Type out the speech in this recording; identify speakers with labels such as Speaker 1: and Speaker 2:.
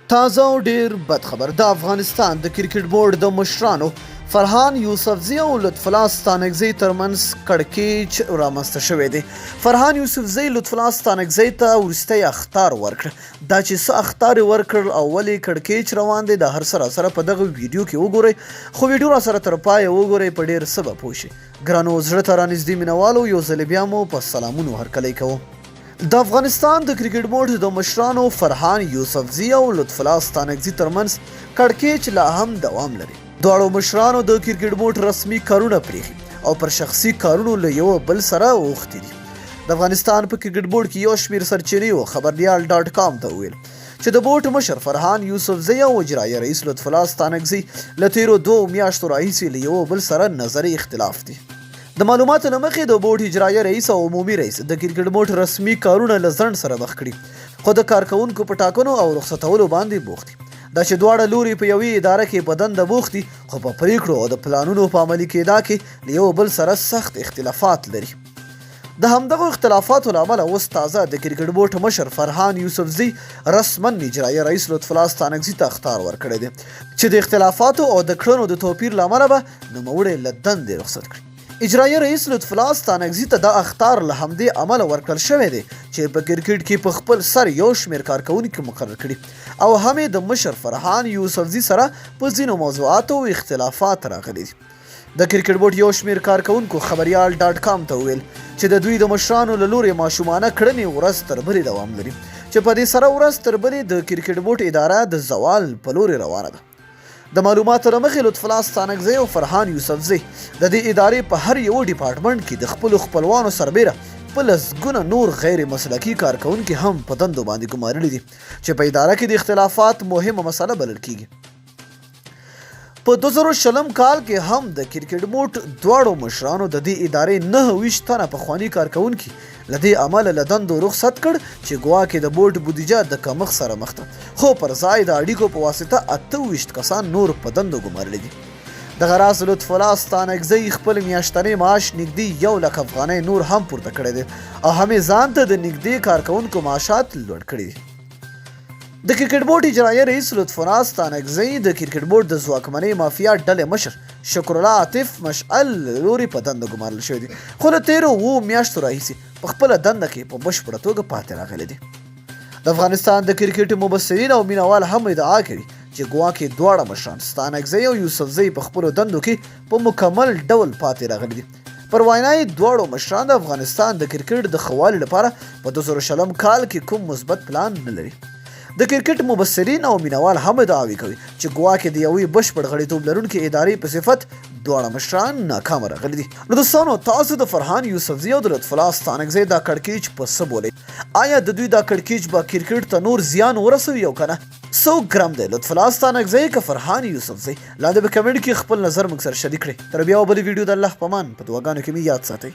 Speaker 1: تازه او ډیر بد خبر د افغانستان د کرکټ بورډ د مشرانو فرحان یوسفزی او لطف الله ستانکزی ترمنځ کړکېچ رامنځته شوی دی. فرحان یوسفزی لطف الله ستانکزی ته وروستی اخطار ورکړ. دا چې څه اخطار یې ورکړل او ولې کړکېچ روان دی د هر څه راسره په دغه ویډیو کې وګورئ، خو ویډیو راسره تر پایه وګورئ، په ډېر څه به پوه شئ. ګرانو زړه ته رانږدې مینوالو، یو ځل بیا مو په سلامونو هرکلی کوم. د افغانستان د کرکټ بورډ د مشرانو فرحان یوسفزی او لطف الله ستانکزی ترمنځ کړکېچ لا هم دوام لري. دواړو مشرانو د کرکټ بورډ رسمي کارونه پرېښي او پر شخصي کارونو له یو بل سره اوښتي دي. د افغانستان په کرکټ بورډ کې یو شمېر سرچینې خبرنیال.com ته وویل چې د بورډ مشر فرحان یوسفزی او اجرایه رئیس لطف الله ستانکزی له تېرو 2 میاشتو راهیسې له یو بل سره نظري اختلاف دي. د معلوماتو له مخې د بورډ اجرایه رئیس او عمومي رئیس د کرکټ بورډ رسمي کارونه له ځنډ سره مخ کړي، خو د کارکوونکو په ټاکنو او رخصتولو باندې بوخت دي. دا چې دواړه لوري په یوې اداره کې په دنده بوخت دي، خو په پریکړو او د پلانونو په عملي کېدا کې له یو بل سره سخت اختلافات لري. د همدغو اختلافاتو له امله اوس تازه د کرکټ بورډ مشر فرحان یوسفزی رسما اجرایه رئیس لطف الله ستانکزی ته اخطار ورکړی دی چې د اختلافاتو او د کړنو د توپیر له امله به نوموړی له دندې رخصت کړي. اجرایه رئیس لطف الله ستانکزی ته دا اخطار له همدې امله ورکړل شوی دی چې په کرکټ کې په خپل سر یو شمېر کارکوونکي مقرر کړي او هم د مشر فرحان یوسفزی سره په ځینو موضوعاتو اختلافات راغلي دي. د کرکټ بورډ یو شمېر کارکوونکو خبرنیال.com ته وویل چې د دوی د مشرانو له لورې ماشومانه کړنې ورځ تر بلې دوام لري چې په دې سره ورځ تر بلې د کرکټ بورډ اداره د زوال په لورې روانه ده. د معلوماتو له مخې لطف الله ستانکزی او فرحان یوسفزی د دې ادارې په هر یو ډیپارټمنټ کې د خپلو خپلوانو سربیره په لسګونه نور غیر مسلکي کارکوونکي هم په دندو باندې ګمارلي دي چې په اداره کې د اختلافات مهمه مسله بلل کیږي. په 2020 کال کې هم د کرکټ بورډ دواړو مشرانو د دې ادارې 29 تنه پخواني کارکوونکي له دې امله له دندو رخصت کړ چې ګواکې د بورډ بودیجه د کمښت سره مخ ده، خو پر ځای د اړیکو په واسطه 28 کسان نور په دندو ګمارلي دي. دغه راز لطف الله ستانکزی خپل میاشتنی معاش نږدې 1 لک افغانۍ نور هم پورته کړی دی او همې ځان ته د نږدې کارکوونکو معاشات لوړ کړي دي. د کرکټ بورډ اجرایه رئیس لطف الله ستانکزی د کرکټ بورډ د ځواکمنۍ مافیا ډلې مشر شکر الله عاطف مشعل لوري په دنده ګمارل شوی دي، خو له تېرو 7 میاشتو راهیسې په خپله دنده کې په بشپړه توګه پاتې راغلی دی. د افغانستان د کرکټ مبصرین او مینوال هم ادعا کوي چې ګواکې دواړه مشران ستانکزی او یوسفزی په خپلو دندو کې په مکمل ډول پاتې راغلي دي. پر وینا یې دواړو مشران د افغانستان د کرکټ د ښه والي لپاره په 2020 کال کې کوم مثبت پلان نه لري. د کرکټ مبصرین او مینوال هم دعوی کوي چې ګواکې د یوې بشپړ غړیتوب لرونکې ادارې په صفت دواړه مشران ناکامه راغلي دي. نو دوستانو، تاسو د فرحان یوسفزی او د لطف الله ستانکزی دا کړکېچ په څه بولئ؟ آیا د دوی دا کړکېچ به کرکټ ته نور زیان ورسوي او که نه؟ څوک ګرم دی، لطف الله ستانکزی که فرحان یوسفزی؟ لاندې په کمنټ کې خپل نظر موږ سره شریک کړئ. تر بیا بلې ویډیو د الله په امان په دعاګانو کې مې یاد ساتئ.